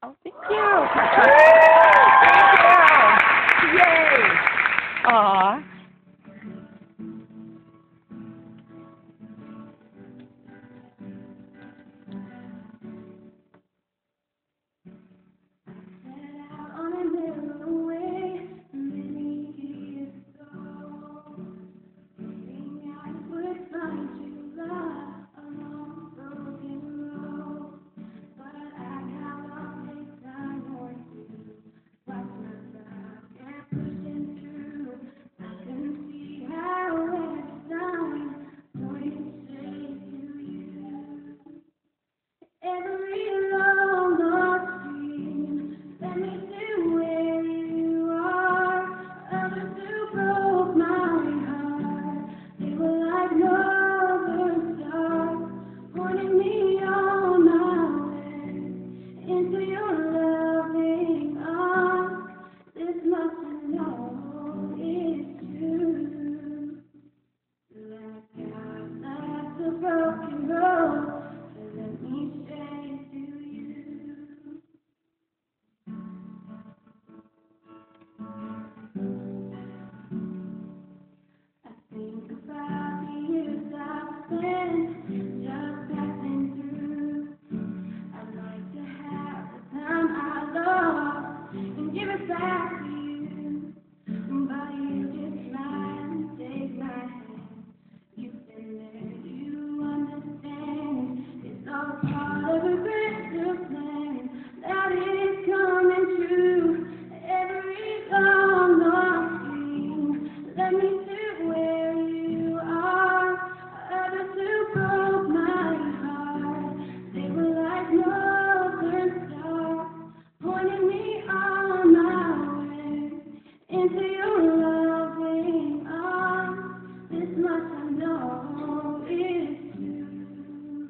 Oh, thank you. Thank you. Yay. Aw. Broken road, let me say to you. I think about the years I've spent just passing through. I'd like to have the time I lost and give it back to you. But you just smile and take my hand. You've been there, you understand. It's all part of a greater plan that is coming true. Every long lost dream, let me see where you are. Others who broke my heart, they were like northern stars, pointing me on my way into your loving arms. This much I know is true.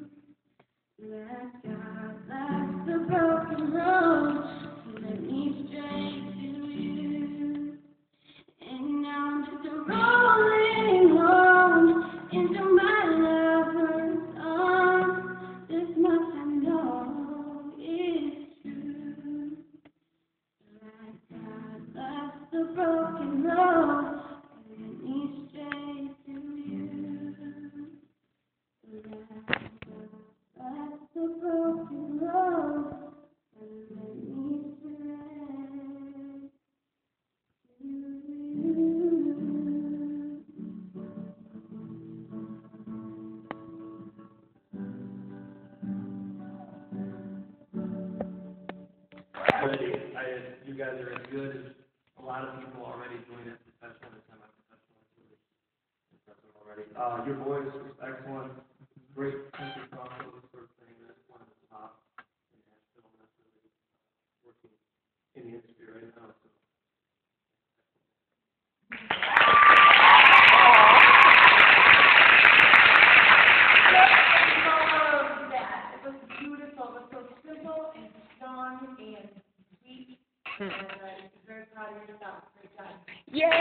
Let God bless the broken road to let me straight to you. And now I'm just a rolling home into my lover's arms. This much I know is true. Let God bless the broken road and let me straight to you. Let God bless the broken road and let me straight to you. You guys are as good as a lot of people already doing it professional and semi-professional. It's really impressive already. Your voice is excellent. Great country crossover sort of thing. That's one of the top in Nashville. And that's really working in the industry right now. So. It was beautiful. It was so simple and strong and sweet. And I'm very proud of yourself. Great job. Yay.